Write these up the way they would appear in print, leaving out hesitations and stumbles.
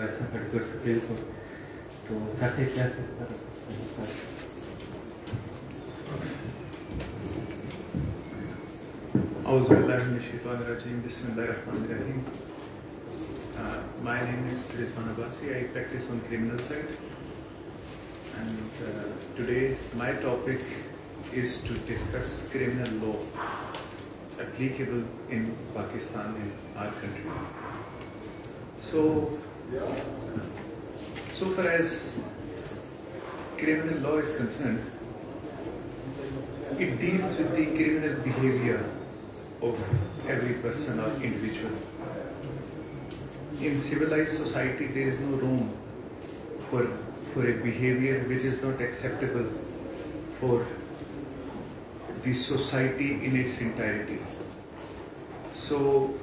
अच्छा Khadkar supreme court तो घर से क्या My name is Rizwan Abbasi. I practice on criminal side, and today my topic is to discuss criminal law applicable in Pakistan, in our country. So far as criminal law is concerned, it deals with the criminal behavior of every person or individual. In civilized society, there is no room for a behavior which is not acceptable for the society in its entirety. So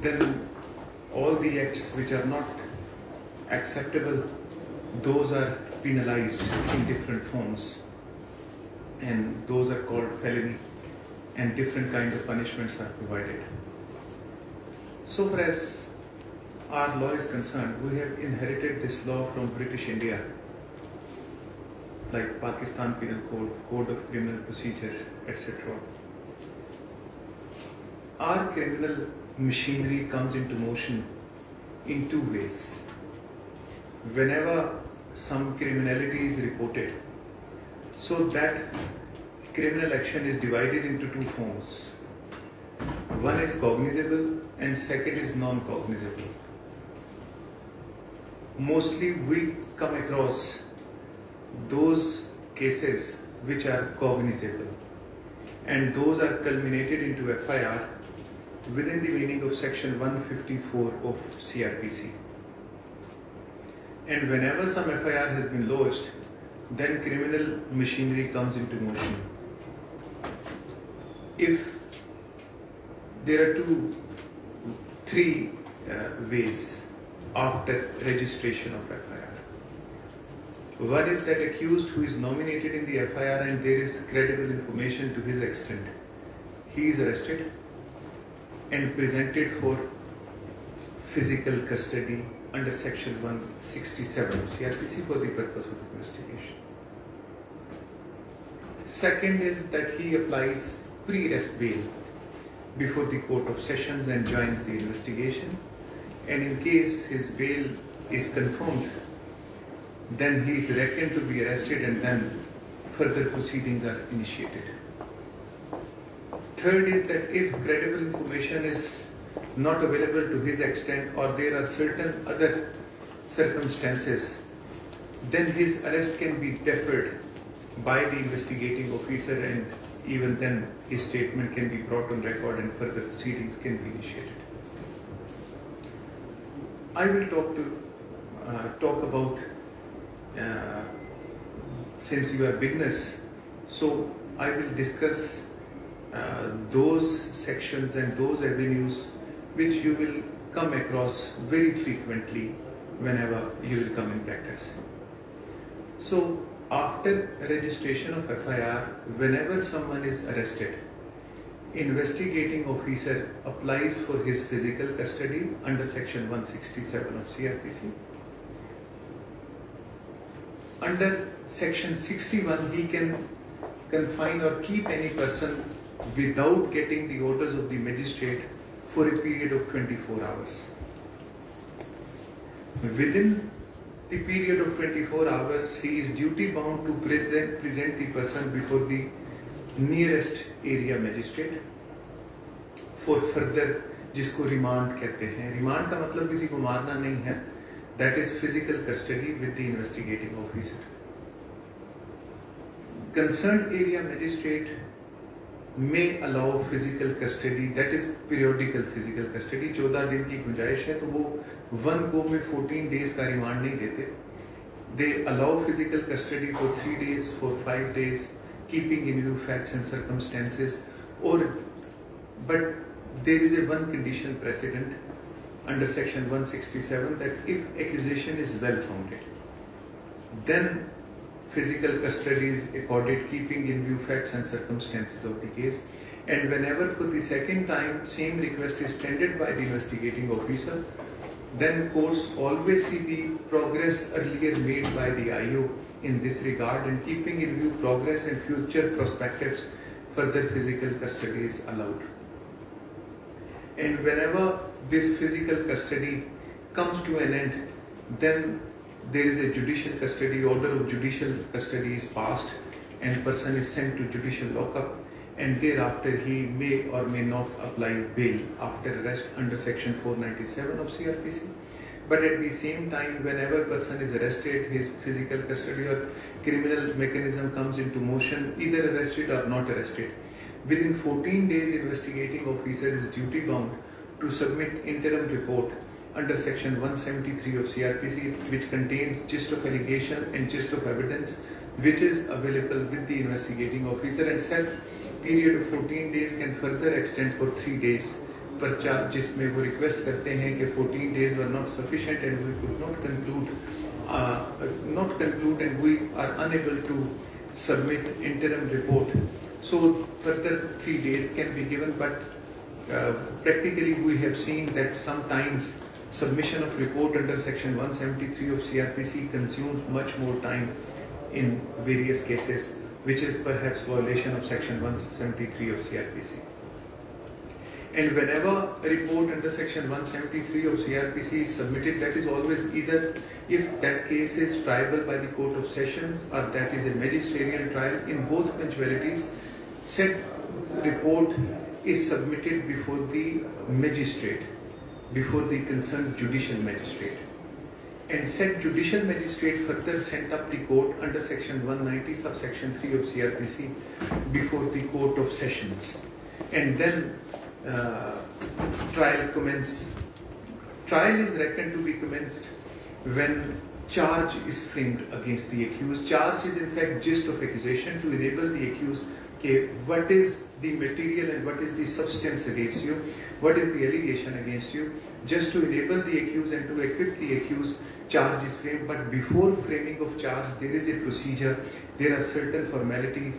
then all the acts which are not acceptable, those are penalized in different forms, and those are called felony, and different kinds of punishments are provided. So far as our law is concerned, we have inherited this law from British India, like Pakistan Penal Code, Code of Criminal Procedure, etc. Our criminal machinery comes into motion in two ways. Whenever some criminality is reported, so that criminal action is divided into two forms. One is cognizable and second is non-cognizable. Mostly we come across those cases which are cognizable, and those are culminated into FIR within the meaning of section 154 of CRPC. And whenever some FIR has been lodged, then criminal machinery comes into motion. If there are three ways after registration of FIR. One is that accused who is nominated in the FIR and there is credible information to his extent, he is arrested and presented for physical custody under section 167 of CRPC for the purpose of investigation. Second is that he applies pre-arrest bail before the Court of Sessions and joins the investigation, and in case his bail is confirmed, then he is reckoned to be arrested and then further proceedings are initiated. Third is that if credible information is not available to his extent, or there are certain other circumstances, then his arrest can be deferred by the investigating officer, and even then his statement can be brought on record and further proceedings can be initiated. I will talk about, since you are beginners, so I will discuss those sections and those avenues which you will come across very frequently whenever you will come in practice. So after registration of FIR, whenever someone is arrested, investigating officer applies for his physical custody under section 167 of CRPC. Under section 61, he can confine or keep any person without getting the orders of the magistrate for a period of 24 hours. Within the period of 24 hours, he is duty bound to present the person before the nearest area magistrate for further, जिसको remand कहते हैं. Remand का मतलब किसी को मारना नहीं है. That is physical custody with the investigating officer. Concerned area magistrate may allow physical custody, that is periodical physical custody. 14 दिन की गुंजाइश है, तो वो one go में 14 days का रिमांड नहीं देते. They allow physical custody for 3 days, for 5 days, keeping in view facts and circumstances. But there is a one condition precedent under section 167, that if accusation is well founded, then physical custody is accorded, keeping in view facts and circumstances of the case. And whenever for the second time same request is tendered by the investigating officer, then courts always see the progress earlier made by the IO in this regard, and keeping in view progress and future perspectives, further physical custody is allowed. And whenever this physical custody comes to an end, then there is a judicial custody, order of judicial custody is passed, and person is sent to judicial lockup, and thereafter he may or may not apply bail after arrest under section 497 of CRPC. But at the same time, whenever person is arrested, his physical custody or criminal mechanism comes into motion, either arrested or not arrested, within 14 days investigating officer is duty bound to submit interim report under section 173 of CRPC, which contains gist of allegation and gist of evidence, which is available with the investigating officer, and said period of 14 days can further extend for 3 days per charge, जिसमें वो request करते हैं कि 14 days were not sufficient and we could not conclude and we are unable to submit interim report. So further 3 days can be given, but practically we have seen that sometimes submission of report under section 173 of CRPC consumes much more time in various cases, which is perhaps violation of section 173 of CRPC. And whenever a report under section 173 of CRPC is submitted, that is always either if that case is triable by the Court of Sessions or that is a magisterial trial. In both eventualities, said report is submitted before the magistrate, before the concerned judicial magistrate. And said judicial magistrate further sent up the court under section 190 subsection 3 of CRPC before the Court of Sessions. And then trial commence. Trial is reckoned to be commenced when charge is framed against the accused. Charge is in fact gist of accusation to enable the accused what is the material and what is the substance against you, what is the allegation against you, just to enable the accused and to equip the accused. Charge is framed, but before framing of charge there is a procedure, there are certain formalities,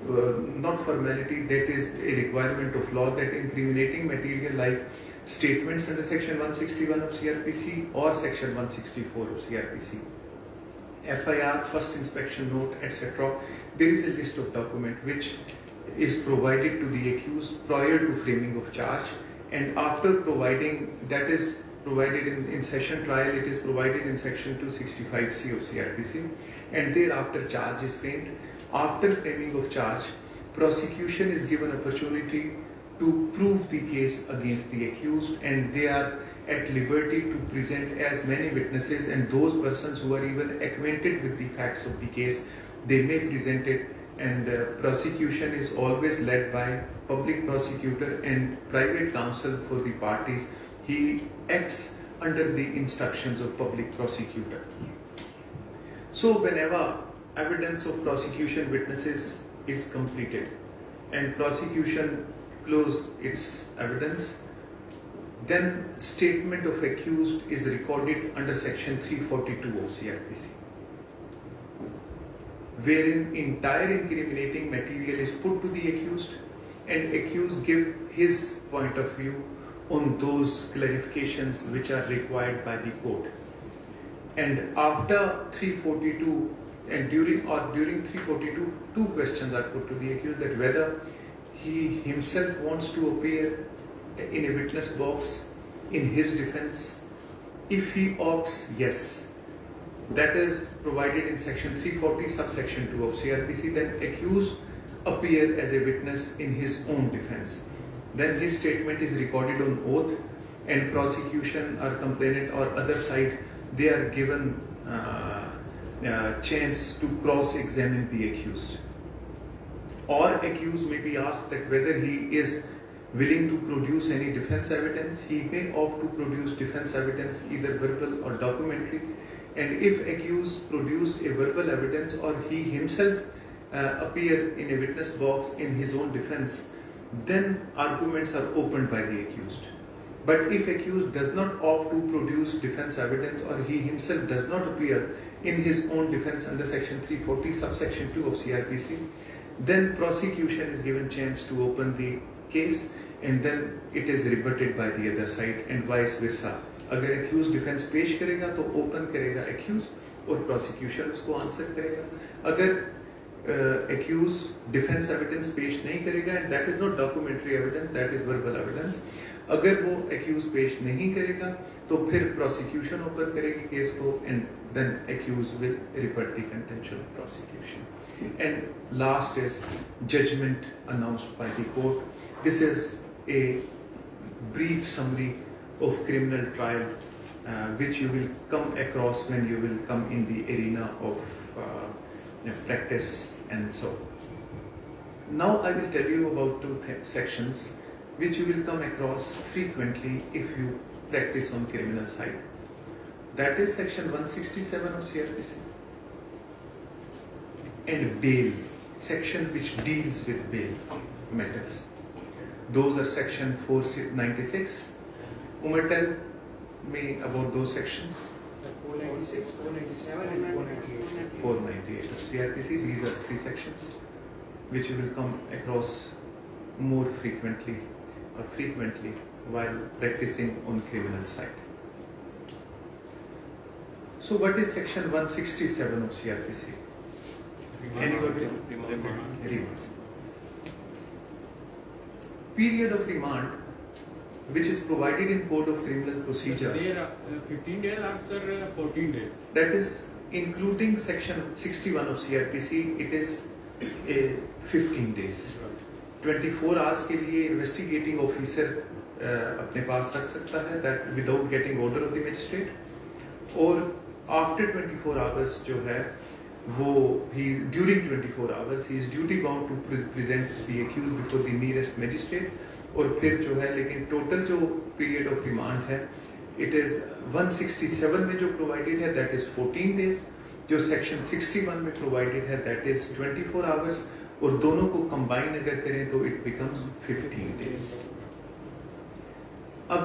not formality, that is a requirement of law, that incriminating material like statements under section 161 of CRPC or section 164 of CRPC, FIR, first inspection note, etc. There is a list of document which is provided to the accused prior to framing of charge, and after providing, that is provided in session trial, it is provided in section 265C of CRPC, and thereafter charge is framed. After framing of charge, prosecution is given opportunity to prove the case against the accused, and they are at liberty to present as many witnesses, and those persons who are even acquainted with the facts of the case, they may present it. And prosecution is always led by public prosecutor and private counsel for the parties. He acts under the instructions of public prosecutor. So whenever evidence of prosecution witnesses is completed and prosecution close its evidence, then statement of accused is recorded under section 342 of CRPC, wherein entire incriminating material is put to the accused, and accused give his point of view on those clarifications which are required by the court. And after 342 and during 342, two questions are put to the accused, that whether he himself wants to appear in a witness box in his defense. If he opts yes, that is provided in section 340 subsection 2 of CRPC, then accused appear as a witness in his own defense. Then his statement is recorded on oath, and prosecution or complainant or other side, they are given chance to cross-examine the accused. Or accused may be asked that whether he is willing to produce any defense evidence. He may opt to produce defense evidence, either verbal or documentary. And if accused produce a verbal evidence or he himself appear in a witness box in his own defense, then arguments are opened by the accused. But if accused does not opt to produce defense evidence or he himself does not appear in his own defense under section 340 subsection 2 of CRPC, then prosecution is given chance to open the case, and then it is rebutted by the other side, and vice versa. अगर accused defence पेश करेगा तो open करेगा accused और prosecution उसको answer करेगा। अगर accused defence evidence पेश नहीं करेगा, and that is not documentary evidence, that is verbal evidence, अगर वो एक्यूज पेश नहीं करेगा तो फिर प्रोसिक्यूशन ओपन करेगी केस को, and then accused will report the contention of prosecution. And last is judgment announced by the court. This is a brief summary of criminal trial which you will come across when you will come in the arena of practice and so. Now I will tell you about two sections which you will come across frequently if you practice on criminal side. That is section 167 of CRPC. And bail, section which deals with bail matters. Those are section 496. Umar, tell me about those sections. 496, 497 and 498. 498 of CRPC. These are three sections which you will come across more frequently while practicing on criminal side. So what is section 167 of CRPC? Anybody? Remand. Period of remand, which is provided in Code of Criminal Procedure. There are 15 days or sir, 14 days. That is including section 61 of CRPC. It is a 15 days. 24 hours के लिए investigating officer अपने पास रख सकता है, that without getting order of the magistrate. और after 24 hours जो है वो during 24 hours he is duty bound to present the accused before the nearest magistrate. और फिर जो है लेकिन total जो period of remand है it is 167 में जो provided है that is 14 days, जो section 61 में provided है that is 24 hours, और दोनों को combine अगर करें तो it becomes 15 days. अब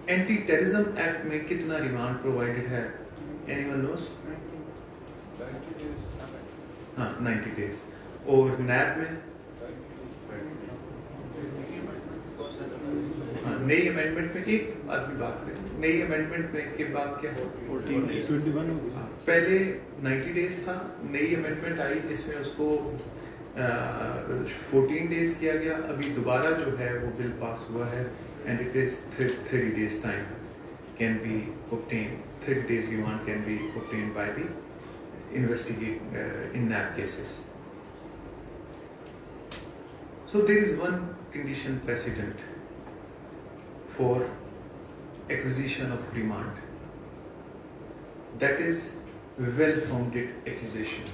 एंटी टेररिज्म एक्ट में कितना रिमांड प्रोवाइडेड है? Anyone knows? हाँ 90 days. और नैब में हाँ नई अमेंडमेंट में एक आदमी बात करें, नई अमेंडमेंट में के बाद क्या हो 14 days 21 हो गया। पहले 90 days था, नई अमेंडमेंट आई जिसमें उसको 14 days किया गया। अभी दोबारा जो है वो बिल पास हुआ है and it is 30 days time can be obtained, 30 days remand can be obtained by the investigate in NAB cases. So there is one condition precedent for acquisition of remand, that is well-founded accusation.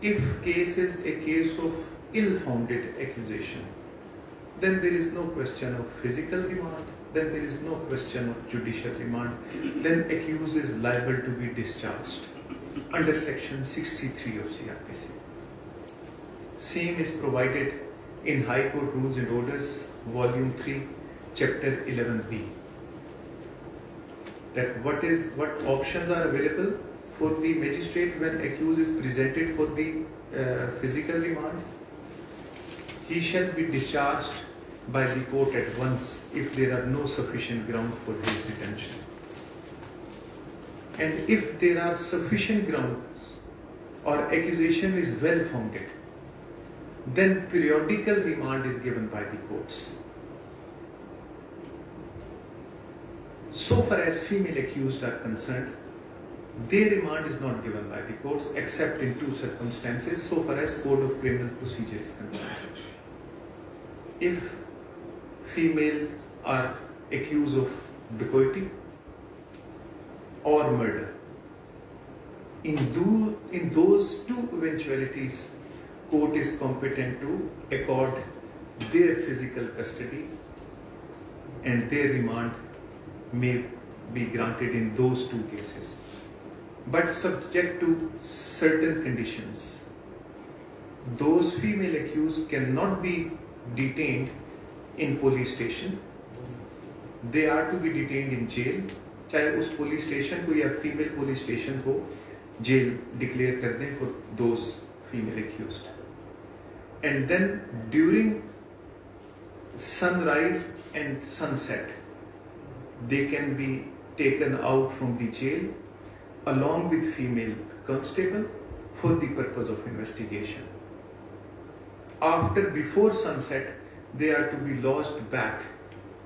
If case is a case of ill-founded accusation, then there is no question of physical remand, then there is no question of judicial remand, then accused is liable to be discharged under section 63 of CRPC. Same is provided in High Court Rules and Orders, Volume 3, Chapter 11B. That what options are available for the magistrate when accused is presented for the physical remand. He shall be discharged by the court at once if there are no sufficient ground for his detention. And if there are sufficient grounds or accusation is well founded, then periodical remand is given by the courts. So far as female accused are concerned, their remand is not given by the courts except in two circumstances so far as Code of Criminal Procedure is concerned. If females are accused of dacoity or murder, in those two eventualities, court is competent to accord their physical custody and their remand may be granted in those two cases, but subject to certain conditions. Those female accused cannot be detained in police station, they are to be detained in jail, चाहे उस police station को या female police station को jail declare कर दें for those female accused. And then during sunrise and sunset, they can be taken out from the jail along with female constable for the purpose of investigation. Before sunset, they are to be lodged back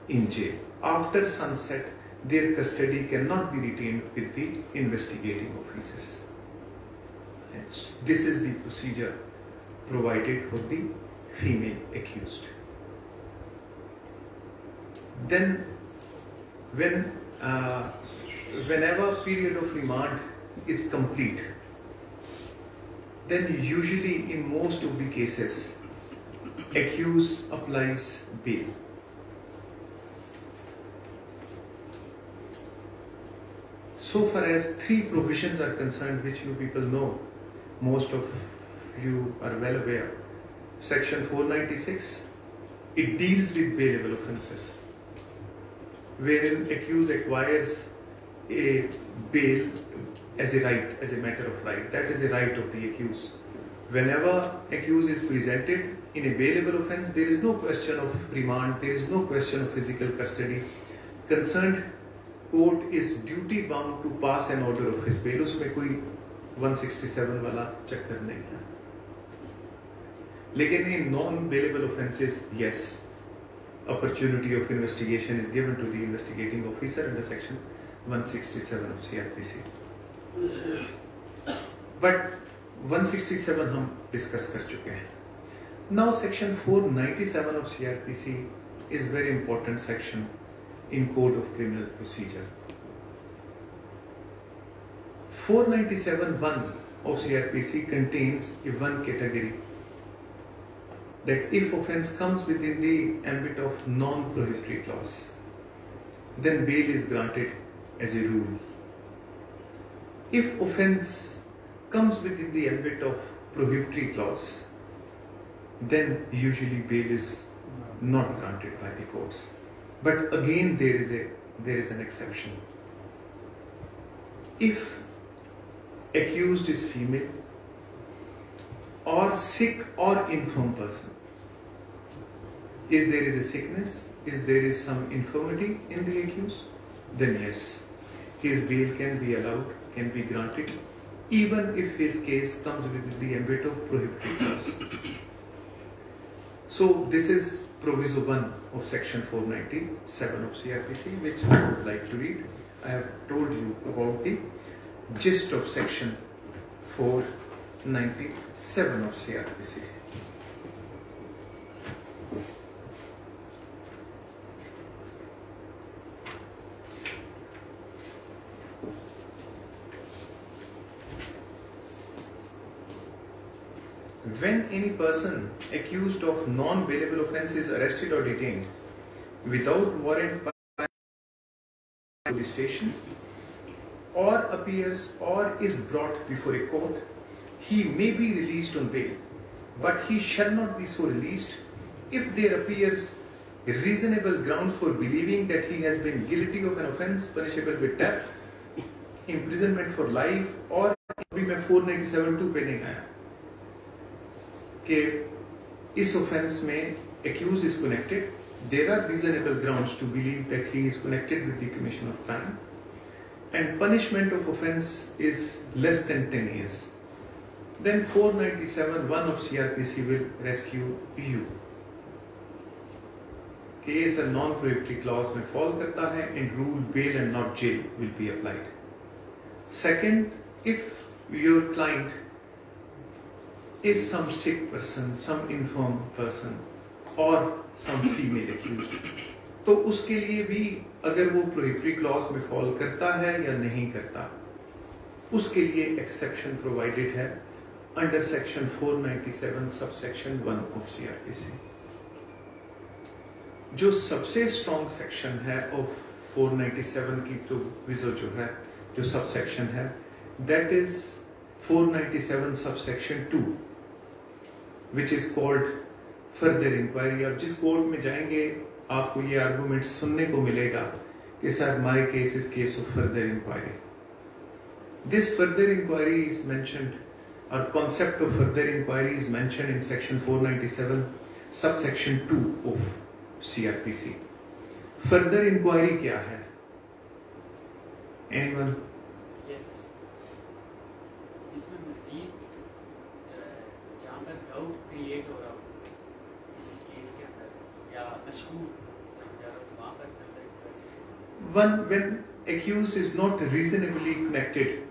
in jail. After sunset, their custody cannot be retained with the investigating officers. And this is the procedure provided for the female accused. Then, whenever period of remand is complete, then usually in most of the cases, accused applies bail. So far as three provisions are concerned, which you people know, most of you are well aware. Section 496, it deals with bailable offences, wherein accused acquires a bail as a right, as a matter of right. That is a right of the accused. Whenever accused is presented in a bailable offence, there is no question of remand, there is no question of physical custody. Concerned court is duty bound to pass an order of his bail. उसमें कोई 167 वाला चक्कर नहीं है. लेकिन in non-bailable offences, yes, opportunity of investigation is given to the investigating officer under section 167 of CRPC. But 167 हम discuss कर चुके हैं. Now section 497 of CRPC is very important section in Code of Criminal Procedure. 497(1) of CRPC contains a one category that if offence comes within the ambit of non-prohibitory clause, then bail is granted as a rule. If offence comes within the ambit of prohibitory clause, then usually bail is not granted by the courts. But again, there is an exception. If accused is female or sick or infirm person, there is a sickness, there is some infirmity in the accused, then yes, his bail can be allowed, can be granted, even if his case comes within the ambit of prohibitory clause. So this is Proviso 1 of section 497 of CRPC, which I would like to read. I have told you about the gist of section 497 of CRPC. When any person accused of non-bailable offence is arrested or detained without warrant by the station, or appears or is brought before a court, he may be released on bail, but he shall not be so released if there appears reasonable ground for believing that he has been guilty of an offence punishable with death, imprisonment for life, or अभी मैं 497(2) पे नहीं आया कि इस offence में accused is connected, there are reasonable grounds to believe that he is connected with the commission of crime, and punishment of offence is less than 10 years. Then 497(1) of CRPC will rescue you. Case a non-prohibitory clause में fall करता है, and rule bail and not jail will be applied. Second, if your client is some sick person, some infirm person, or some female accused, तो उसके लिए भी अगर वो prohibitory clause में fall करता है या नहीं करता, उसके लिए exception provided है under section 497 subsection 1 of CRPC. जो सबसे strong section है of 497 की तो विजो जो है, जो subsection है, that is 497 subsection 2, which is called further inquiry. अब जिस कोर्ट में जाएंगे आपको ये आर्गुमेंट सुनने को मिलेगा कि sir my case is case of further inquiry. This further inquiry is mentioned, or concept of further inquiry is mentioned in section 497 subsection 2 of CRPC. Further inquiry क्या है? Anyone? Yes. इसमें मज़ीद जहाँ तक डाउट क्रिएट हो रहा हो किसी केस के अंदर या मशहूर जहाँ जा रहा हो वहाँ पर When accused is not reasonably connected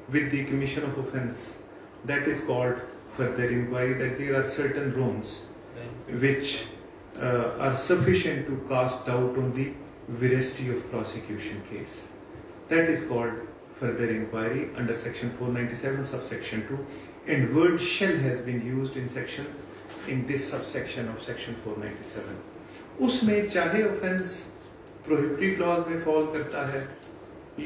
with the commission of offence, that is called further inquiry, that there are certain wrongs which are sufficient to cast doubt on the veracity of prosecution case. That is called further inquiry under section 497 subsection 2, and word shall has been used in this subsection of section 497. उसमें चाहे offence prohibitory clause में fall करता है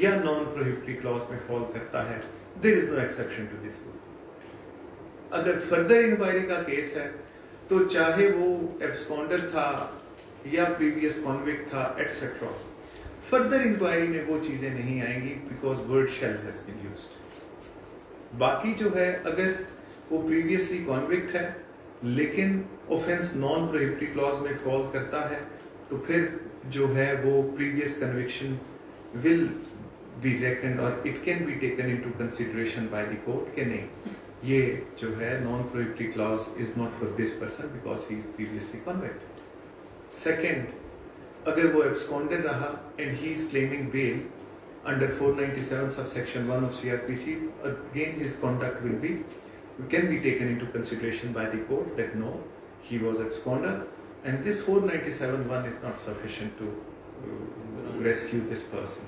या non prohibitory clause में fall करता है, there is no exception to this rule. अगर further inquiry का केस है तो चाहे वो absconder था या previous convict था etc. further inquiry में वो चीजें नहीं आएंगी because word shall has been used. बाकी जो है अगर वो previously convict है लेकिन offense non prohibitory clause में fall करता है तो फिर जो है वो previous conviction will be reckoned or it can be taken into consideration by the court कि नहीं ये जो है non prohibitory clause is not for this person because he is previously convicted. Second, अगर वो absconder रहा and he is claiming bail under 497 subsection 1 of CRPC, again his conduct can be taken into consideration by the court that no, he was absconder and this 497(1) is not sufficient to rescue this person.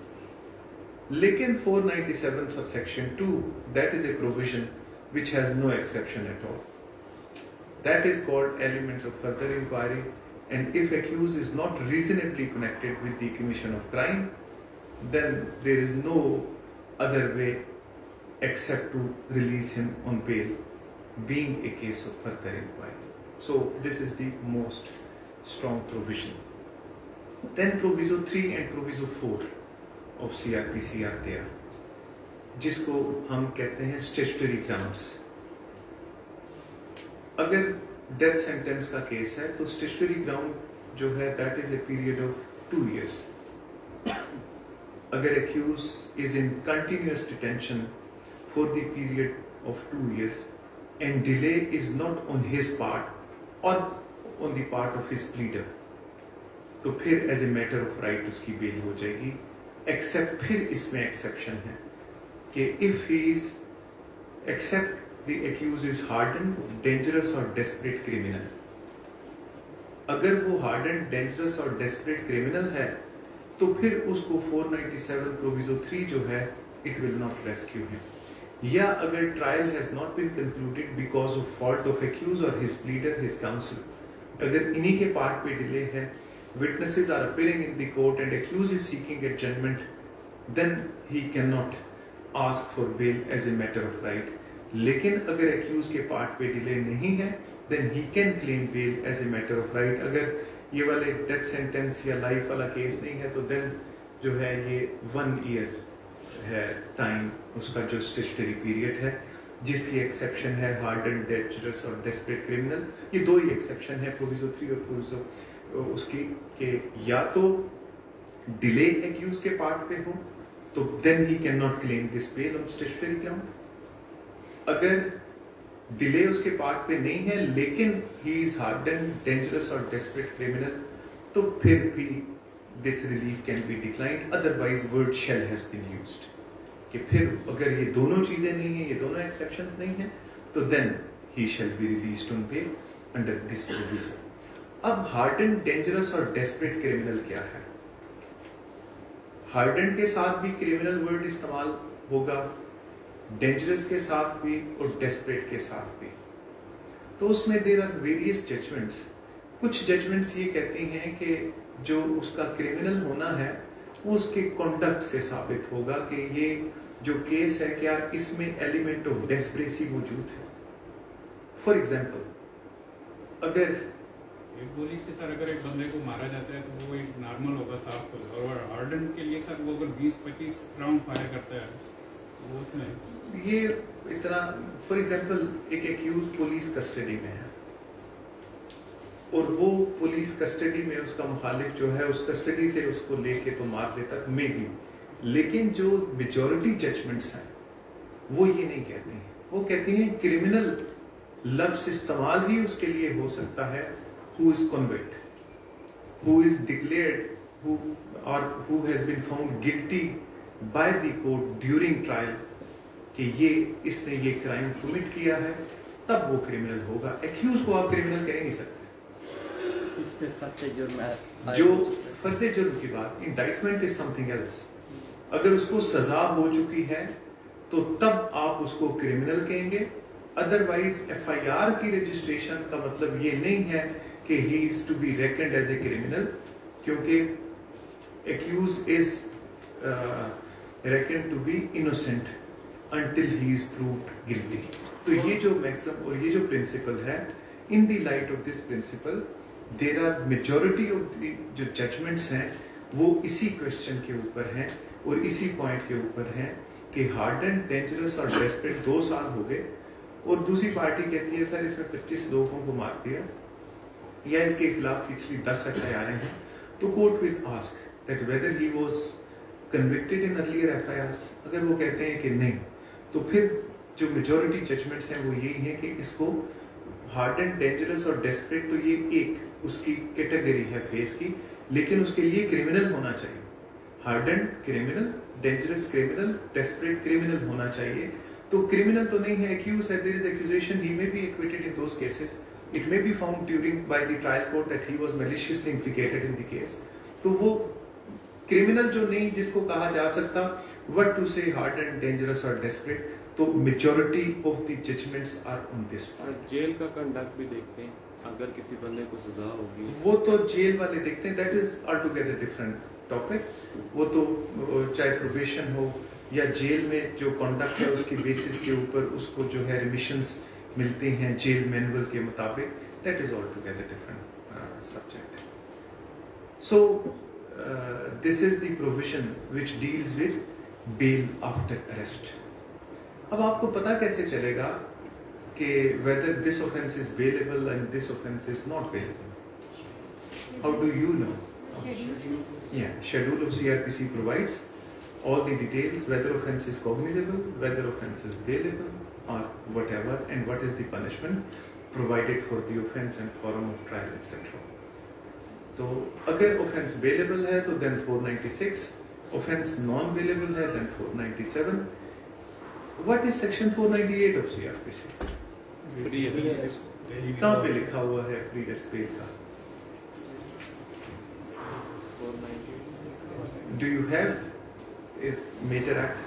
लेकिन 497 subsection 2, that is a provision which has no exception at all. That is called element of further inquiry, and if accused is not reasonably connected with the commission of crime, then there is no other way except to release him on bail, being a case of further inquiry. So this is the most strong provision. Then proviso 3 and proviso 4 of CRPC are there, जिसको हम कहते हैं statutory grounds. अगर death sentence का case है तो statutory ground जो है that is a period of 2 years. अगर accused is in continuous detention for the period of 2 years and delay is not on his part और on the part of his pleader, तो फिर as a matter of right उसकी bail हो जाएगी. Except फिर इसमें exception है कि if he is except the accused is hardened, dangerous or desperate criminal. अगर वो hardened, dangerous और desperate criminal है तो फिर उसको 497 proviso 3 जो है it will not rescue him. या अगर trial has not been concluded because of fault of accused or his pleader, his counsel, अगर इन्हीं के पार्ट पे डिले है, witnesses are appearing in the court and accused is seeking a judgment, then he cannot ask for bail as a matter of right. लेकिन अगर accused के part पे delay नहीं है then he can claim bail as a matter of right. अगर ये वाले death sentence या लाइफ वाला केस नहीं है तो देन जो है ये 1 year है टाइम उसका जो स्टेचुटरी पीरियड है, जिसकी एक्सेप्शन है हार्डन, डेंजरस और डेस्परेट क्रिमिनल. ये 2 ही एक्सेप्शन है प्रोविजो 3 और प्रोविजो उसकी के या तो डिले एक्यूज के पार्ट पे हो तो then he can not claim this bail on statutory ground. अगर डिले उसके पार्ट पे नहीं है लेकिन ही इज हार्डन, डेंजरस और डेस्परेट क्रिमिनल, तो फिर भी this relief can be declined. Otherwise word shall has been used कि फिर अगर ये दोनों चीजें नहीं है, ये दोनों एक्सेप्शंस नहीं है, तो then he shall be released on bail under this provision. अब हार्डन, डेंजरस और डेस्परेट क्रिमिनल क्या है? हार्डन के साथ भी क्रिमिनल वर्ड इस्तेमाल होगा, डेंजरस के साथ भी और डेस्परेट के साथ भी. तो उसमें देयर आर वेरियस जजमेंट्स. कुछ जजमेंट्स ये कहती हैं कि जो उसका क्रिमिनल होना है वो उसके कॉन्डक्ट से साबित होगा कि ये जो केस है क्या इसमें एलिमेंट ऑफ डेस्परेसी मौजूद है. फॉर एग्जाम्पल अगर एक गोली से सर अगर एक बंदे को मारा जाता है तो वो एक नॉर्मल होगा, साफ होगा, और हार्डन के लिए सर वो अगर 20-25 राउंड फायर करता है वो उसमें ये इतना. फॉर एग्जाम्पल एक एक्यूज पुलिस कस्टडी में है और वो पुलिस कस्टडी में उसका मुखालिफ जो है उस कस्टडी से उसको लेके तो मार देता, मे बी लेकिन जो मेजॉरिटी जजमेंट्स हैं वो ये नहीं कहती हैं, वो कहती हैं क्रिमिनल लफ्ज इस्तेमाल ही उसके लिए हो सकता है who is convict, who is declared, who has been found guilty by the court during trial कि इसने ये क्राइम कमिट किया है, तब वो क्रिमिनल होगा। एक्यूज को आप क्रिमिनल कह नहीं सकते। इसमें फर्द जुर्म जो फर्द जुर्म की बात, इंडाइटमेंट इज समथिंग एल्स। अगर उसको सजा हो चुकी है तो तब आप उसको क्रिमिनल कहेंगे। अदरवाइज एफआईआर की रजिस्ट्रेशन का मतलब ये नहीं है कि he is to be reckoned as a criminal, क्योंकि accused is reckoned to be innocent until he is proved guilty। तो ये जो मैक्सिमम और ये जो प्रिंसिपल है, in the light of this principle there are majority of the जो judgments हैं वो इसी क्वेश्चन के ऊपर हैं और इसी पॉइंट के ऊपर हैं कि हार्डन, डेंजरस और डेस्परेट 2 साल हो गए और दूसरी पार्टी कहती है सर इसमें 25 लोगों को मार दिया या इसके खिलाफ पिछली 10 FIR हैं, तो court will ask that whether he was convicted in earlier FIRs। अगर वो कहते हैं कि नहीं, तो फिर जो मेजॉरिटी जजमेंट्स हैं वो यही है कि इसको हार्डन, डेंजरस और डेस्परेट, तो ये एक उसकी कैटेगरी है फेस की, लेकिन उसके लिए क्रिमिनल होना चाहिए। Hardened criminal, dangerous criminal, desperate criminal होना चाहिए। तो क्रिमिनल तो नहीं है, एक्यूज है, there is accusation, he may be acquitted in those cases, it may be found during by the trial court that he was maliciously implicated in the case. तो वो criminal जो नहीं जिसको कहा जा सकता, what to say hardened, dangerous और desperate, तो majority of the judgments are on this. Jail का कंडक्ट भी देखते हैं, अगर किसी बंदे को सजा होगी वो तो जेल वाले देखते हैं, that is altogether different topic. वो तो चाहे प्रोबेशन हो या जेल में जो कंडक्ट है उसकी बेसिस के ऊपर उसको जो है रिमिशंस मिलती हैं जेल मैनुअल के मुताबिक, that is altogether different subject. So this is the provision which deals with bail after arrest. अब आपको पता कैसे चलेगा कि whether this offence is bailable and this offence is not bailable? How do you know? Yeah, schedule of CRPC provides all the details, whether offence is cognizable, whether offence is bailable or whatever, and what is the punishment provided for the offence and forum of trial, etc. तो अगर offence bailable है तो then 496, offence non bailable है then 497. What is section 498 of CRPC? कहाँ पे लिखा हुआ है फ्री डेस्क पेड का? Do you have a major act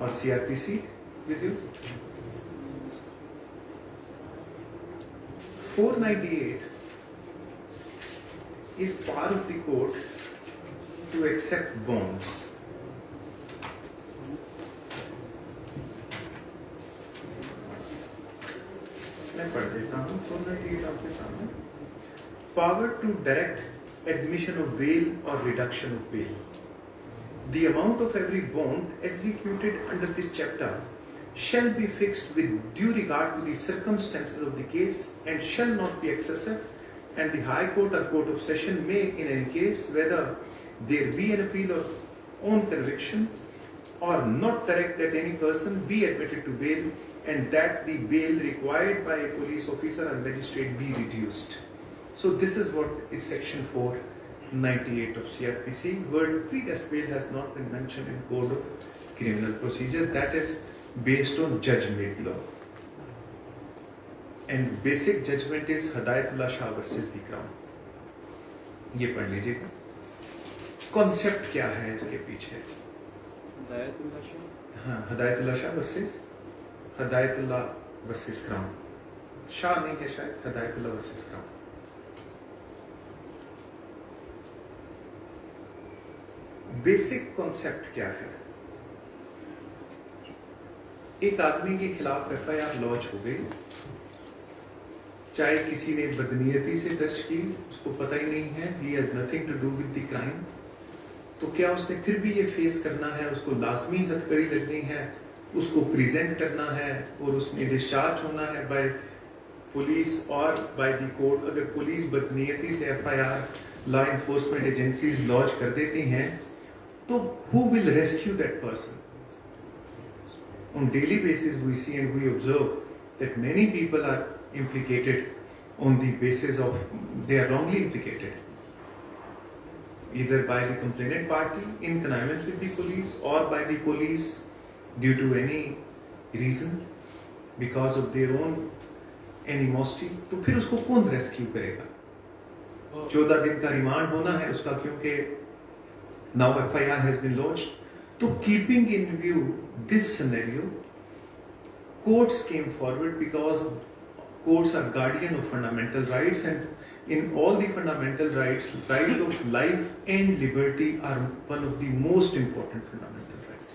or CRPC with you? 498 is power of the court to accept bonds. मैं पढ़ देता हूँ 498 आपके सामने। Power to direct admission of bail or reduction of bail. The amount of every bond executed under this chapter shall be fixed with due regard to the circumstances of the case and shall not be excessive, and the High Court or Court of Session may, in any case, whether there be an appeal of on conviction or not, direct that any person be admitted to bail and that the bail required by a police officer or magistrate be reduced. So this is what is section 498 of CRPC. Word pre-test bail has not been mentioned in Code of Criminal Procedure. That is based on judge-made law. And basic judgment is Hidayatullah Shah versus the Crown. ये पढ़ लीजिएगा। Concept क्या है इसके पीछे? हिदायतुल्लाह शाह, हाँ, Hidayatullah Shah versus Hidayatullah versus crown. Shah नहीं है शायद, Hidayatullah versus crown. Basic concept क्या है? एक आदमी के खिलाफ एफआईआर लॉन्च हो गई, चाहे किसी ने बदनीयती से दर्ज की, उसको पता ही नहीं है, he has nothing to do with the crime, तो क्या उसने फिर भी ये फेस करना है? उसको लाजमी हथकड़ी लगनी है, उसको प्रेजेंट करना है और उसने डिस्चार्ज होना है बाय पुलिस और बाय द कोर्ट। अगर पुलिस बदनीयती से FIR law enforcement agencies launch कर देती हैं तो who will rescue that person? On daily basis we see and we observe that many people are implicated on the basis of they are wrongly implicated, either by the complainant party in connivance with the police or by the police due to any reason because of their own animosity. तो फिर उसको कौन rescue करेगा? 14 दिन का remand होना है उसका, क्योंकि now FIR has been launched. तो keeping in view this scenario, courts came forward because courts are guardian of fundamental rights, and in all the fundamental rights, right of life and liberty are one of the most important fundamental rights.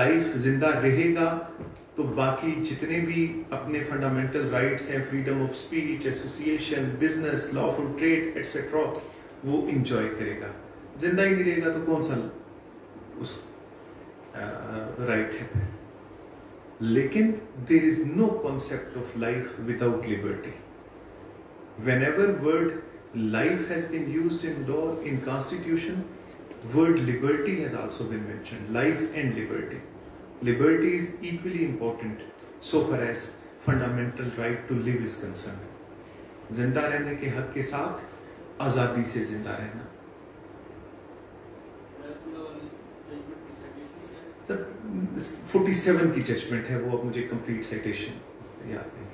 Life जिंदा रहेगा तो बाकी जितने भी अपने fundamental rights हैं, freedom of speech, association, business, lawful trade etcetera, वो enjoy करेगा. जिंदा ही नहीं रहेगा तो कौन सा उस राइट है? लेकिन there is no concept of life without liberty. Whenever word life has been used in law, in constitution, word liberty has also been mentioned. Life and liberty. Liberty is equally important so far as fundamental right to live is concerned. जिंदा रहने के हक के साथ आजादी से जिंदा रहना. 47 की जजमेंट है वो, अब मुझे कंप्लीट साइटेशन याद नहीं.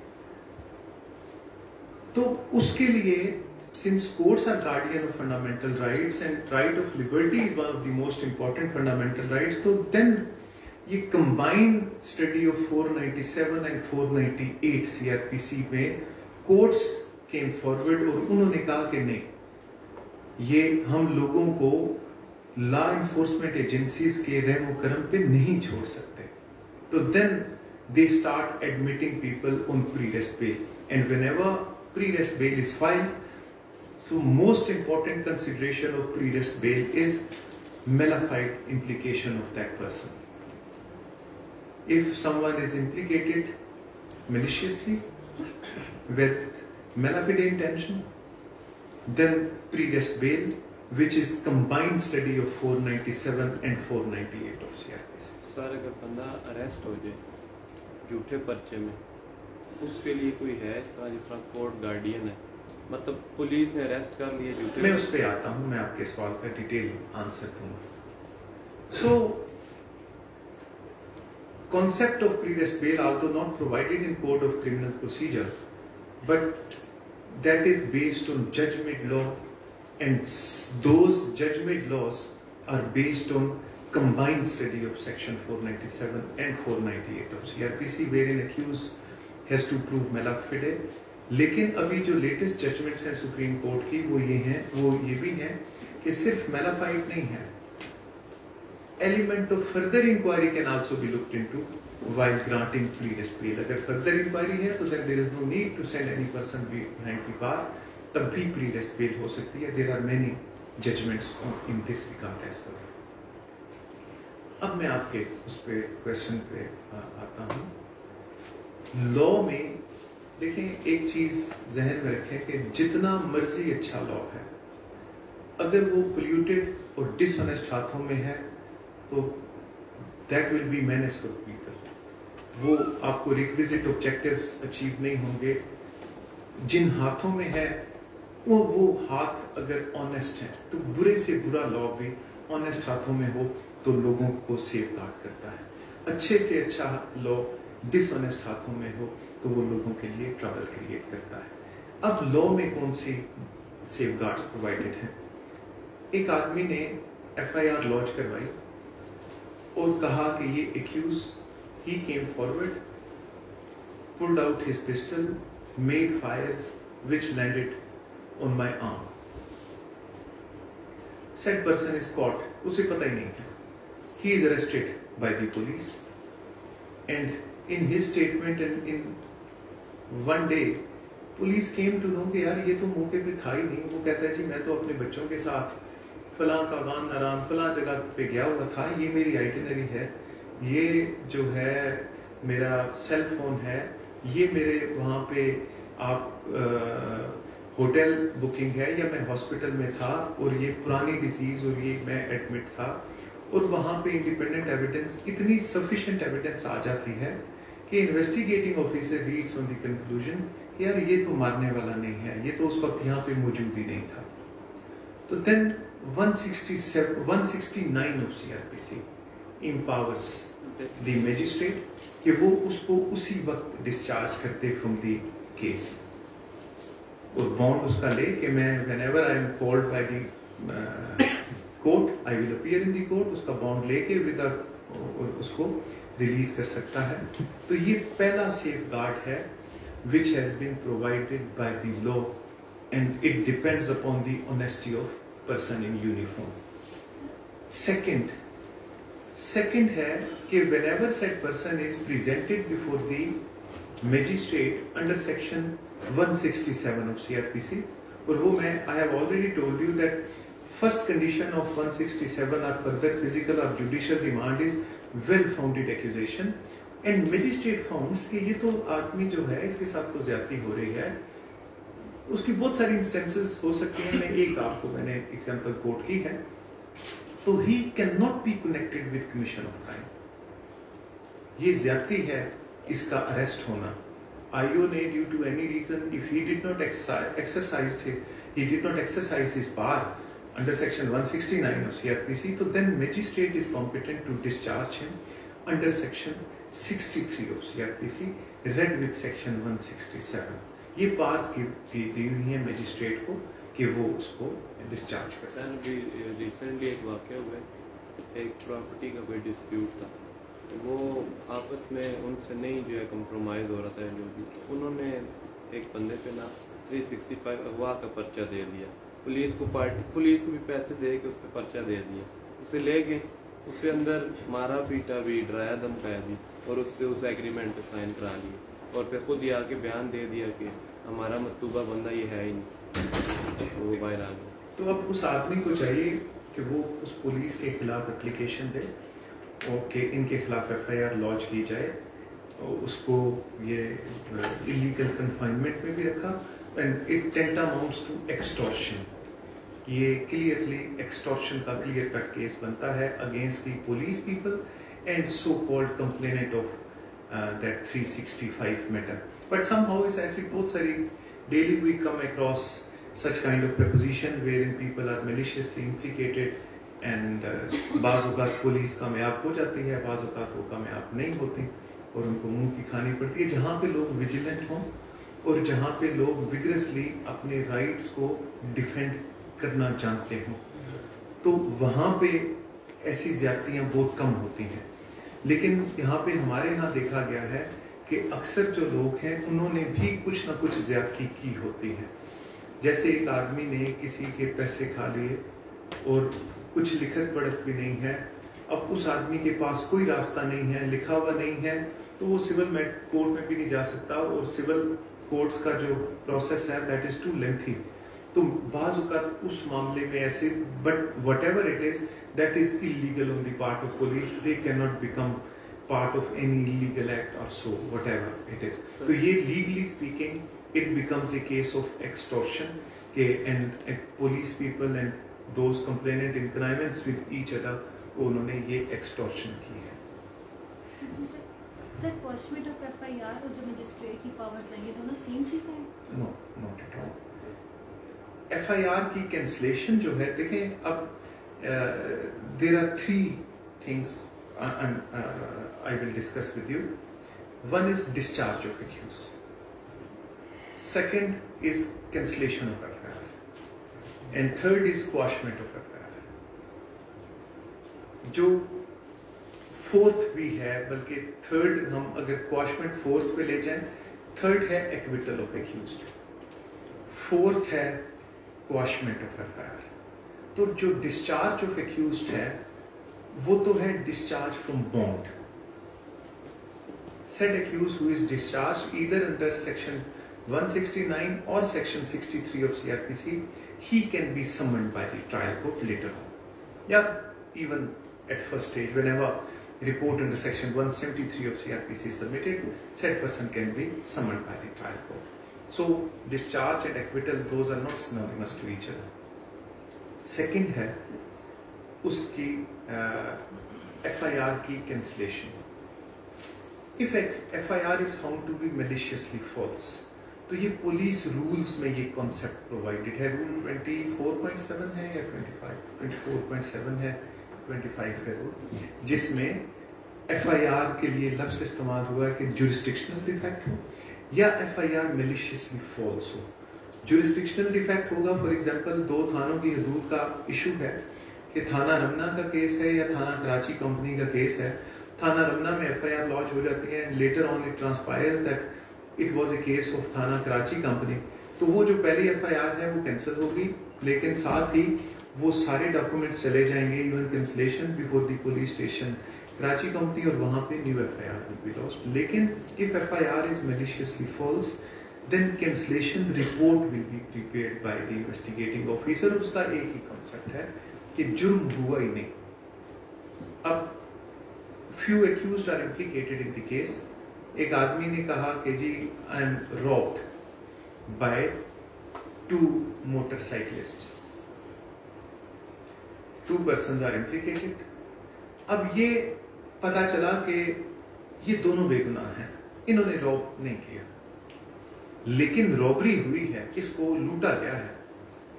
तो उसके लिए since courts are guardian of fundamental rights and right of liberty is one of the most important fundamental rights, तो then ये combined study of 497 and 498 CRPC में कोर्ट्स केम फॉरवर्ड और उन्होंने कहा कि नहीं, ये हम लोगों को लॉ एनफोर्समेंट एजेंसीज के रहम करम पे नहीं छोड़ सकते. तो then they start admitting people on pre-arrest bail, and whenever pre-arrest bail is filed, so most important consideration of pre-arrest bail is mala fide implication of that person. If someone is implicated maliciously with mala fide intention, then pre-arrest bail, which is combined study of 497 and 498 of CRPC. Sir अगर बंदा arrest हो जाए झूठे पर्चे में, उसके लिए कोई है इस तरह कोर्ट गार्डियन है, मतलब पुलिस ने अरेस्ट कर लिया झूठे? मैं उस पे आता हूं, मैं आपके सवाल का डिटेल आंसर दूंगा. So concept of pre-arrest bail, although not provided in Code of Criminal Procedure, but that is based on judge-made law, and those judge-made laws are based on combined study of section 497 and 498 of CRPC, wherein accused has to prove mala fide. लेकिन अभी जो latest judgements हैं supreme court की वो ये भी हैं कि सिर्फ mala fide नहीं है, element of further inquiry can also be looked into while granting pre-arrest bail. अगर further inquiry है तो then there is no need to send any person behind the bar, तब भी pre-arrest bail हो सकती है. There are many judgments in this regard as well. अब मैं आपके उस पे क्वेश्चन पे आता हूँ. लॉ में देखें, एक चीज जहन में रखें कि जितना मर्जी अच्छा लॉ है, अगर वो पोल्यूटेड और डिसऑनेस्ट हाथों में है तो that will be menace for people. वो आपको रिक्विजिट ऑब्जेक्टिव्स अचीव नहीं होंगे. जिन हाथों में है वो हाथ अगर ऑनेस्ट है तो बुरे से बुरा लॉ भी ऑनेस्ट हाथों में हो तो लोगों को सेफ गार्ड करता है. अच्छे से अच्छा लॉ डिसऑनेस्ट हाथों में हो तो वो लोगों के लिए ट्रबल क्रिएट करता है. अब लॉ में कौन सी सेफ गार्ड्स प्रोवाइडेड हैं? एक आदमी ने FIR लॉन्च करवाई और कहा कि ये accused, he came forward, pulled out his pistol, made fires which landed on my arm. Said person is caught. उसे पता ही नहीं था. He is arrested by the police and in his statement and in one day police came to know कि यार ये तो मौके पे था ही नहीं. वो कहता है जी मैं तो अपने बच्चों के साथ फलां कागान नाराम फलां जगह पे गया हुआ था, ये मेरी आइटिनरी है, ये जो है मेरा सेल फोन है, ये मेरे वहाँ पे आप होटल बुकिंग है या मैं हॉस्पिटल में था और ये पुरानी डिजीज और ये मैं एडमिट था, और वहाँ पे इंडिपेंडेंट एविडेंस, इतनी सफिशिएंट एविडेंस आ जाती है कि investigating officer reads on the conclusion कि यार ये तो मारने वाला नहीं है, ये तो उस वक्त यहाँ पे मौजूद ही नहीं था, तो then 169 of CrPC empowers the magistrate कि वो उसको उसी वक्त डिस्चार्ज करते फ्रॉम द केस, और बॉन्ड उसका ले कि मैं whenever I am called by the court I will appear in the court, उसका बॉन्ड लेके विद उसको रिलीज कर सकता है। तो ये पहला सेफगार्ड है which has been provided by the law and it depends upon the honesty of person in uniform. Second है कि whenever said person is presented before the magistrate under section 167 of CRPC, और वो मैं I have already told you that first condition of 167 or further physical or judicial remand is well-founded accusation, and magistrate found कि ये तो आदमी जो है इसके साथ तो ज्यादती हो रही है, उसकी बहुत सारी इंस्टेंसेस हो सकती हैं, मैं एक आपको मैंने एग्जांपल कोट की है, तो he cannot be connected with commission of crime, ये ज्यादती है इसका अरेस्ट होना। IO ने due to any reason if he did not exercise his power under section 169 of CRPC, तो then magistrate is competent to discharge him under section 63 of CRPC read with section 167। ये parse दी हुई है magistrate को कि वो उसको discharge कर सकते हैं। अभी रिसेंटली एक वाक़या हुआ है, एक प्रॉपर्टी का कोई डिस्प्यूट था, वो आपस में उनसे नहीं जो है कंप्रोमाइज़ हो रहा था जो भी, तो उन्होंने एक बंदे पे ना 365 अगवा का पर्चा दे दिया, पुलिस को भी पैसे दे के उस पर पर्चा दे दिया, उसे ले गए, उससे अंदर मारा पीटा भी, डराया धमकाया भी, और उससे उस एग्रीमेंट पे साइन करा लिए, और फिर खुद ही आके बयान दे दिया कि हमारा मतलूबा बंदा ये है ही नहीं, तो वो बाहर आ गया। तो अब उस आदमी को चाहिए कि वो उस पुलिस के खिलाफ एप्लीकेशन दे और कि इनके खिलाफ FIR लॉन्च की जाए, और उसको ये इलीगल कन्फाइनमेंट में भी रखा, एंड इट टेंटामाउंट्स टू एक्सटॉर्शन, ये क्लियरली एक्सटॉर्शन का क्लियर कट केस बनता है against the police people and so called complainant of that 365 matter. But somehow it's ऐसी बहुत सारी daily we come across such kind of preposition wherein people are maliciously implicated and बाज़ औक़ात police कामयाब हो जाती है, बाज़ औक़ात वो कामयाब नहीं होती और उनको मुंह की खानी पड़ती है। जहाँ पे लोग विजिलेंट हों और जहाँ पे लोग विग्रेसली अपने राइट्स को डिफेंड करना जानते हों, तो वहाँ पे ऐसी ज्यादतियाँ बहुत कम होती हैं। लेकिन यहाँ पे हमारे यहाँ देखा गया है कि अक्सर जो लोग हैं उन्होंने भी कुछ ना कुछ ज्यादती की होती है। जैसे एक आदमी ने किसी के पैसे खा लिए और कुछ लिखत पढ़त भी नहीं है, अब उस आदमी के पास कोई रास्ता नहीं है, लिखा हुआ नहीं है, तो वो सिविल कोर्ट में भी नहीं जा सकता, और सिविल कोर्ट्स का जो प्रोसेस है दैट इज टू लेंथी। तो बाज़ औक़ात उस मामले में ऐसे, but whatever it is that is illegal on the part of police, they cannot become part of any illegal act or so, whatever it is. So ये legally speaking it becomes a case of extortion, and police people and those complainant in connivance with each other, उन्होंने ये extortion की है। Sir question of FIR और जो magistrate की powers हैं ये दोनों सेम चीज हैं? No, not at all. FIR की कैंसलेशन जो है, देखें अब there are three things I will discuss with you. One is discharge of accused. Second is cancellation of FIR. And third is quashment of FIR. जो fourth भी है, बल्कि third हम अगर quashment fourth पे ले जाएं, third है acquittal of accused, fourth है quashment of FIR। तो जो डिस्चार्ज ऑफ एक्यूज्ड है वो तो है discharge from bond. Said accused who is discharged either under section 169 और section 63 of CRPC, he can be summoned by the trial court later on, या even at first stage whenever report under section 173 of CRPC is submitted, said person can be summoned by the trial court। So discharge and acquittal, those are not synonymous to each other. Second है उसकी FIR की cancellation. If FIR is found to be maliciously false, तो ये police rules में ये concept provided है. Rule 24.7 है या 24.7 है, 25 है रूल, जिसमें FIR के लिए लफ्ज़ इस्तेमाल हुआ है कि जुरिस्डिक्शनल डिफेक्ट हो या FIR मेलिशियसली फॉल्स हो. जुरिस्डिक्शनल डिफेक्ट होगा, फॉर एग्जांपल 2 थानों की हदूद का इशू है कि थाना रमना का केस है या थाना कराची कंपनी का केस है. थाना रमना में FIR लॉन्च हो जाती है, later on it transpires that it was a case of थाना कराची कंपनी. तो वो जो पहली FIR है वो कैंसिल होगी, लेकिन साथ ही वो सारे डॉक्यूमेंट्स चले जाएंगे, even cancellation before the police station Karachi company, और वहां पे new FIR will be lost. लेकिन if FIR is maliciously false, then cancellation report will be prepared by the investigating officer. उसका एक ही कॉन्सेप्ट है कि जुर्म हुआ ही नहीं. अब few accused are implicated in the case. एक आदमी ने कहा कि जी I am robbed by 2 motorcyclists. 2 persons are implicated. अब ये पता चला कि ये दोनों बेगुनाह हैं, इन्होंने रॉब नहीं किया, लेकिन रॉबरी हुई है, इसको लूटा गया है,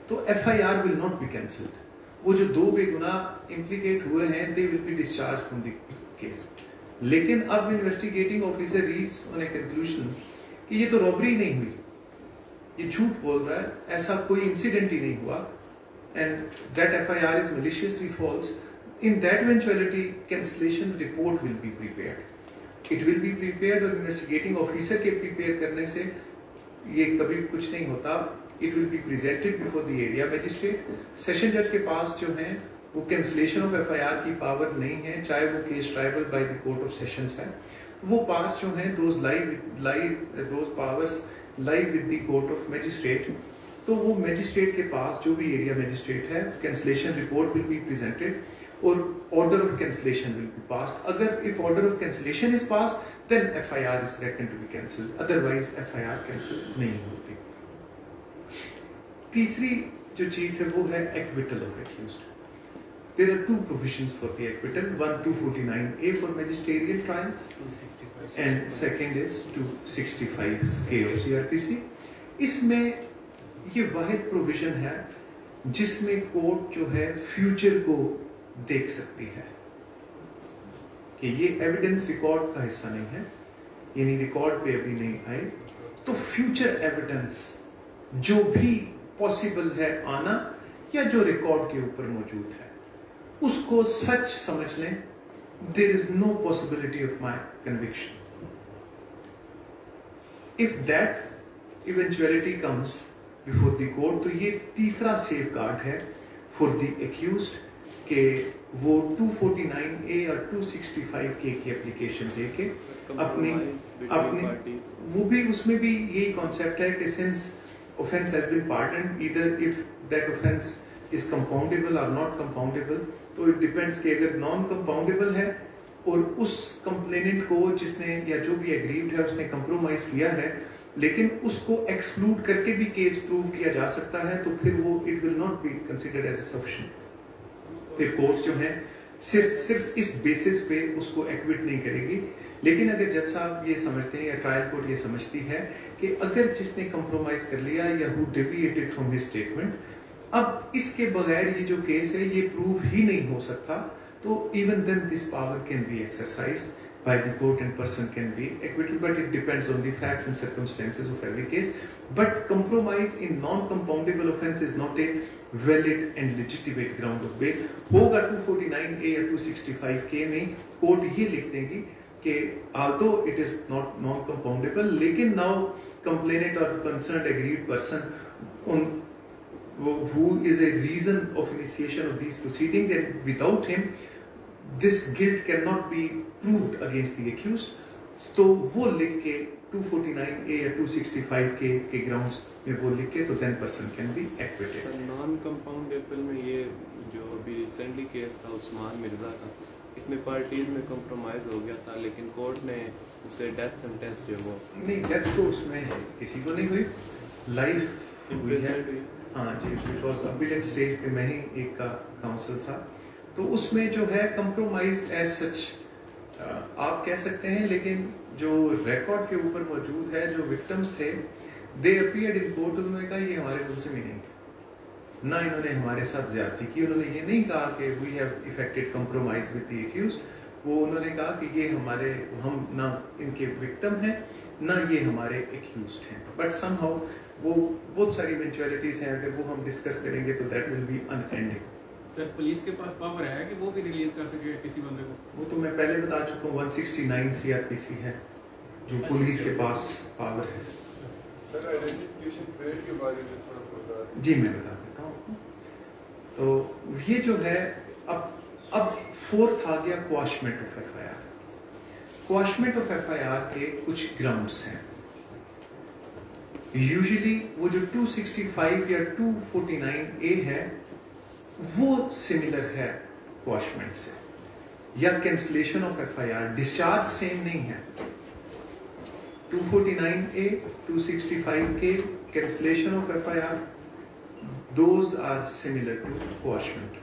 तो FIR will not be cancelled. वो जो 2 बेगुनाह implicated हुए हैं, they will be discharged from the case. लेकिन अब investigating officer reach on a conclusion कि ये तो रॉबरी नहीं हुई, ये झूठ बोल रहा है, ऐसा कोई इंसिडेंट ही नहीं हुआ, and that FIR is maliciously false. In that eventuality, cancellation report will be prepared. It will be prepared, और investigating officer के prepare करने से ये कभी कुछ नहीं होता. It will be presented before the area magistrate. Session judge के पास जो है वो cancellation of FIR की पावर नहीं है, चाहे वो case triable by the court of sessions है. वो पार्ट जो है those powers lie with the court of magistrate. तो वो magistrate के पास जो भी area magistrate है, cancellation report will be presented. और order of cancellation will be passed. अगर if order of cancellation is passed, then FIR is reckoned to be cancelled. Otherwise FIR cancel नहीं होती. तीसरी जो चीज है वो है acquittal of accused. There are 2 provisions for the acquittal. One 249A for magisterial trials, and second is 265K of CRPC. इसमें ये वाहिद प्रोविजन है जिसमें कोर्ट जो है फ्यूचर को देख सकती है कि ये एविडेंस रिकॉर्ड का हिस्सा नहीं है, यानी रिकॉर्ड पे अभी नहीं आए, तो फ्यूचर एविडेंस जो भी पॉसिबल है आना या जो रिकॉर्ड के ऊपर मौजूद है उसको सच समझ लें. There is no possibility of my conviction. If that eventuality comes before the court, तो ये तीसरा सेफ गार्ड है फॉर द एक्यूज्ड कि वो 249A और 265K की एप्लीकेशन देके अपनी वो भी, उसमें भी यही कॉन्सेप्ट है कि since offence has been pardoned, either if that offence is compoundable और नॉट कंपाउंडेबल, तो इट डिपेंड्स कि अगर नॉन कंपाउंडेबल है और उस कंप्लेनेंट को जिसने या जो भी एग्रीव्ड है उसने कंप्रोमाइज किया है, लेकिन उसको एक्सक्लूड करके भी केस प्रूव किया जा सकता है, तो फिर वो it will not be considered as a sufficient. फिर कोर्ट जो है सिर्फ इस बेसिस पे उसको एक्विट नहीं करेगी. लेकिन अगर जज साहब ये समझते हैं या ट्रायल कोर्ट ये समझती है कि अगर जिसने कंप्रोमाइज कर लिया या who deviated from his statement, अब इसके बगैर ये जो केस है ये प्रूव ही नहीं हो सकता, तो even then this power can be exercised by the court and person can be acquitted, but it depends on the facts and circumstances of every case. But compromise in non-compoundable offence is not a valid and legitimate ground of bail. होगा 249A या 265K में court ये लिख देंगी कि although it is not non-compoundable, लेकिन now complainant or concerned aggrieved person who is a reason of initiation of these proceedings, and without him this guilt cannot be proved against the accused, तो वो लिख के 249A या 265K के grounds में वो लिख के, तो then person can be acquitted. Non compoundable में ये जो अभी रिसेंटली केस था उस्मान मिर्जा का, इसमें पार्टीज में कंप्रोमाइज हो गया था, लेकिन कोर्ट ने उसे डेथ सेंटेंस जो वो नहीं, डेथ तो उसमें किसी को नहीं हुई, लाइफ हुई है। हाँ जी, बिकॉज अपीलेट स्टेज पे मैं ही एक का काउंसिल था, तो उसमें जो है कंप्रोमाइज एज सच आप कह सकते हैं, लेकिन जो रिकॉर्ड के ऊपर मौजूद है, जो विक्टिम्स थे, दे अपीयर्ड इन कोर्ट, उन्होंने कहा ये हमारे मुल्क में नहीं थे, ना इन्होंने हमारे साथ ज्यादती की, उन्होंने ये नहीं कहा कि we have effected compromise with the accused, वो उन्होंने कहा कि ये हमारे, हम ना इनके विक्टिम हैं ना ये हमारे एक्यूज्ड हैं, बट समहाउ वो बहुत सारी इवेंचुअलिटीज हैं, अगर वो हम डिस्कस करेंगे तो that will be unending. Sir police के पास पावर है कि वो भी रिलीज कर सके किसी बंदे को? वो तो मैं पहले बता चुका हूँ, 169 CRPC है जो पुलिस के पास पावर है। सर आइडेंटिफिकेशन परेड के बारे में थोड़ा बता दें। जी मैं बता देता हूँ। तो ये जो है, अब फोर्थ आ गया क्वाशमेंट ऑफ FIR। क्वाशमेंट ऑफ FIR के कुछ ग्राउंड्स हैं। यूजुअली वो जो 265 या 249A है वो सिमिलर है क्वाशमेंट से, या cancellation of FIR, discharge same नहीं है। 249A, 265K, cancellation of FIR, those are similar to quashment,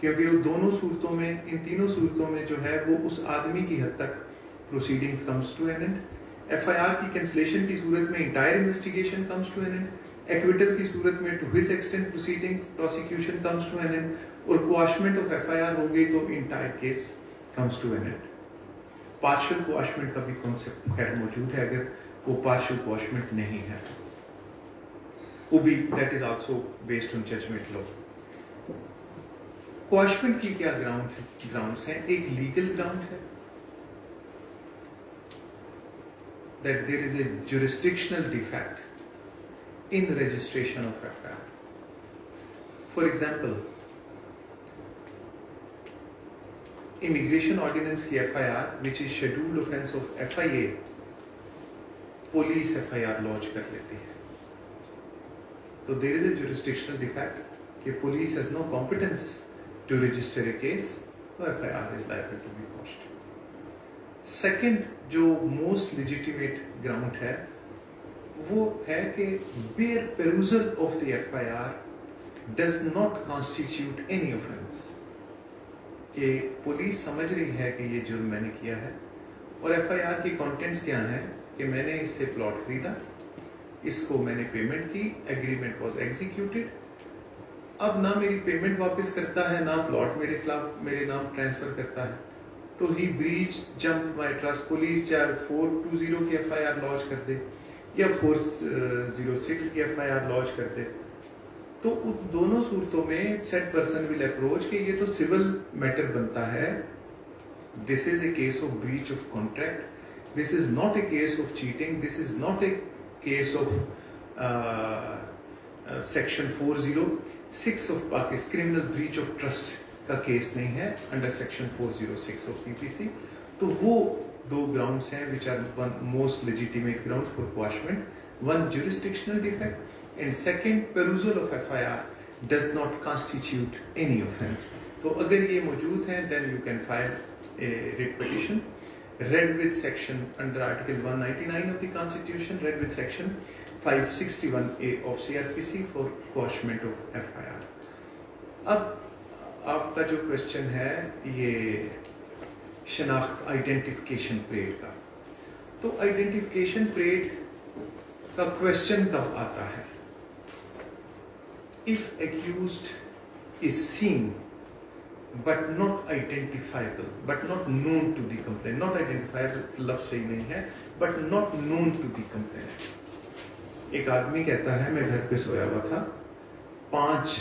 क्योंकि वो दोनों सूरतों में, इन तीनों सूरतों में जो है वो उस आदमी की हद तक proceedings comes to an end. FIR की कैंसलेशन की सूरत में entire investigation comes to an end, acquittal की सूरत में to his extent proceedings prosecution comes to an end, और क्वाशमेंट ऑफ FIR हो गई तो entire case comes to an end. Partial quashment का भी कॉन्सेप्ट खैर मौजूद है, अगर वो पार्शियल क्वाशमेंट नहीं है, वो भी that is also based on judgment law. Quashment की क्या ग्राउंड्स हैं? एक लीगल ग्राउंड है, that there is a jurisdictional defect in registration of FIR। For example, immigration ordinance की FIR which is scheduled offence of FIA, police FIR launch कर लेती है, तो there is a jurisdictional defect कि police has no competence to register a case, तो FIR is liable to be क्वॉश्ड। Second जो most legitimate ground है वो है कि bare perusal of the FIR does not constitute any offence, कि police समझ रही है कि ये जुर्म मैंने किया है, और FIR की कंटेंट्स क्या हैं कि मैंने इससे प्लॉट खरीदा, इसको मैंने पेमेंट की, एग्रीमेंट वाज एग्जीक्यूटेड, अब ना मेरी पेमेंट वापस करता है, ना प्लॉट मेरे खिलाफ मेरे नाम ट्रांसफर करता है, तो he breach jump my trust. Police चाहे 420 की FIR लॉन्च कर दे या 406 की FIR लॉन्च कर दे, तो उन दोनों सूरतों में सेट पर्सन विल अप्रोच कि ये तो सिविल मैटर बनता है, this is a case of breach of contract, this is not a case of cheating, this is not a case of section 406 of Pakistan, criminal breach of trust का case नहीं है under section 406 of PPC। तो वो दो grounds हैं which are one most legitimate ground for quashment, one jurisdictional defect and second perusal of FIR does not constitute any offense। तो अगर ये मौजूद है then you can file a writ petition read with section under article 199 of the constitution, read with section 561A of CRPC for quashment of FIR। अब आपका जो question है ये शनाख्त आइडेंटिफिकेशन परेड का, तो आइडेंटिफिकेशन परेड का क्वेश्चन कब आता है? If accused is seen but not identifiable, but not known to the complainant, not identifiable लफ्ज़ सही नहीं है, but not known to the complainant। एक आदमी कहता है मैं घर पे सोया हुआ था, 5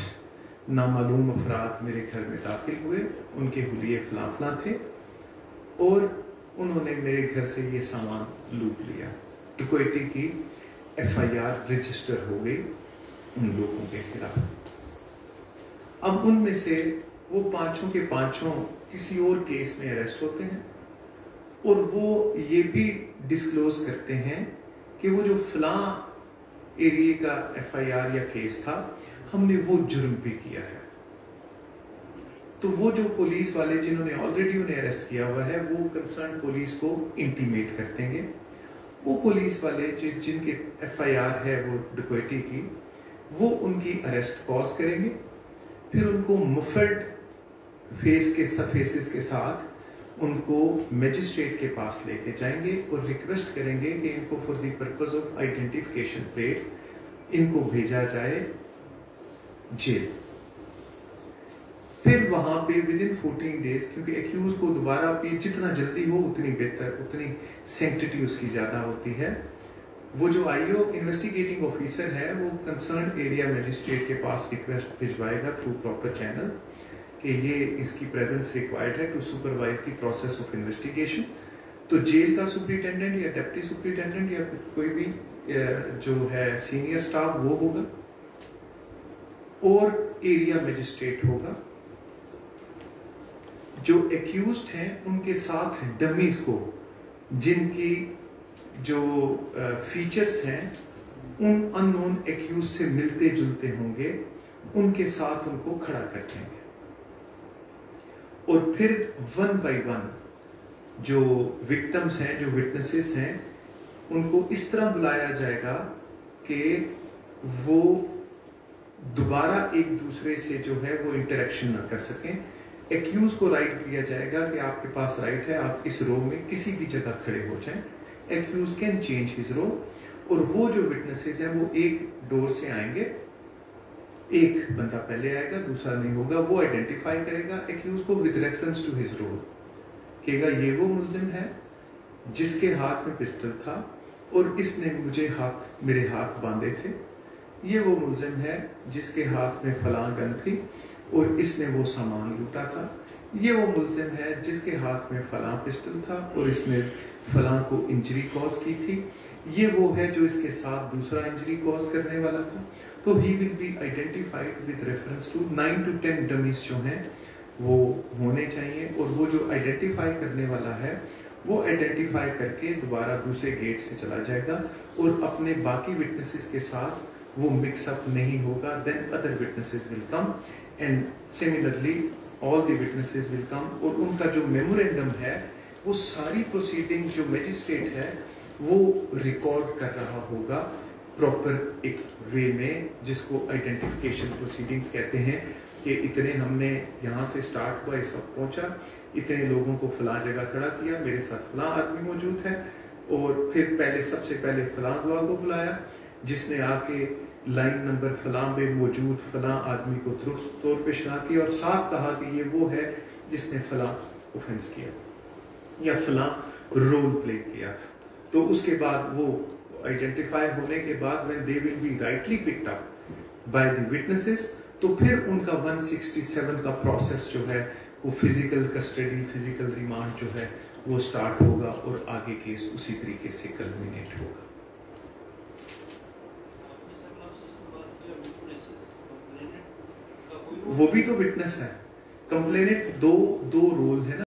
नामालूम अफराद मेरे घर में दाखिल हुए, उनके हुलिये फलां थे और उन्होंने मेरे घर से ये सामान लूट लिया। डकैती की FIR रजिस्टर हो गई उन लोगों के खिलाफ। अब उनमें से वो पांचों के पांचों किसी और केस में अरेस्ट होते हैं और वो ये भी डिस्क्लोज करते हैं कि वो जो फलां एरिया का FIR या केस था, हमने वो जुर्म भी किया है। तो वो जो पुलिस वाले जिन्होंने ऑलरेडी उन्हें अरेस्ट किया हुआ है वो कंसर्न पुलिस को इंटीमेट कर देंगे। वो पुलिस वाले जिनके FIR है वो डकैती की, वो उनकी अरेस्ट कॉज करेंगे, फिर उनको मुफल्ड फेसेस के साथ उनको मजिस्ट्रेट के पास लेके जाएंगे और रिक्वेस्ट करेंगे कि इनको for the purpose of identification plate इनको भेजा जाए जेल। फिर वहां पे विद इन 14 डेज, क्योंकि एक्यूज को दोबारा भी जितना जल्दी हो उतनी बेहतर, उतनी सैंक्टिटी उसकी ज्यादा होती है। वो जो IO इन्वेस्टिगेटिंग ऑफिसर है वो कंसर्न एरिया मजिस्ट्रेट के पास रिक्वेस्ट भिजवाएगा थ्रू प्रॉपर चैनल कि ये इसकी प्रेजेंस रिक्वायर्ड है to supervise the process of investigation. तो जेल का सुपरिटेंडेंट या डिप्टी सुपरिटेंडेंट या कोई भी जो है सीनियर स्टाफ वो होगा और एरिया मजिस्ट्रेट होगा। जो एक्यूज्ड हैं उनके साथ डमीज को जिनकी जो फीचर्स हैं उन अननोन एक्यूज से मिलते जुलते होंगे उनके साथ उनको खड़ा कर देंगे और फिर 1 by 1 जो विक्टिम्स हैं, जो विटनेसेस हैं, उनको इस तरह बुलाया जाएगा कि वो दोबारा एक दूसरे से जो है वो इंटरेक्शन ना कर सकें। एक्यूज को राइट दिया जाएगा कि आपके पास राइट है आप इस रो में किसी भी जगह खड़े हो जाएं। एक्यूज कैन चेंज हिज रो और वो जो विटनेसेस हैं वो एक डोर से आएंगे, एक बंदा पहले आएगा दूसरा नहीं होगा, वो आइडेंटिफाई करेगा एक्यूज को with reference to his role, कहेगा ये वो मुलजिम है जिसके हाथ में पिस्टल था और इसने मेरे हाथ बांधे थे, ये वो मुलजिम है जिसके हाथ में फलां गन थी और इसने वो सामान लूटा था, ये वो मुलजिम है जिसके हाथ में फलां पिस्टल था और इसने फलां को इंजरी कॉज की थी, ये वो है जो इसके साथ दूसरा इंजरी कॉज करने वाला था। तो he will be identified with reference to 9 to 10 dummies जो हैं वो होने चाहिए और वो जो आइडेंटिफाई करने वाला है वो आइडेंटिफाई करके दोबारा दूसरे गेट से चला जाएगा और अपने बाकी विटनेसेस के साथ वो मिक्सअप नहीं होगा। Then other witnesses will come and similarly all the witnesses will come और उनका जो मेमोरेंडम है वो सारी प्रोसीडिंग जो मजिस्ट्रेट है वो रिकॉर्ड कर रहा होगा प्रॉपर एक वे में, जिसको आइडेंटिफिकेशन प्रोसीडिंग्स कहते हैं कि इतने हमने यहाँ से स्टार्ट हुआ, इस वक्त पहुंचा, इतने लोगों को फलां जगह खड़ा किया, मेरे साथ फलां आदमी मौजूद है और फिर सबसे पहले फलां गवाह को बुलाया जिसने आके लाइन नंबर फलां में मौजूद फलां आदमी को दुरुस्त तौर पे शनाख्त किया और साथ कहा कि ये वो है जिसने फलां ऑफेंस किया या फलां रोल प्ले किया था। तो उसके बाद वो आइडेंटिफाई होने के बाद when they will be rightly picked up by the witnesses, तो फिर उनका 167 का प्रोसेस जो है वो फिजिकल कस्टडी, फिजिकल रिमांड जो है वो स्टार्ट होगा और आगे केस उसी तरीके से कल्मिनेट होगा। वो भी तो विटनेस है। कंप्लेनेंट दो रोल है ना,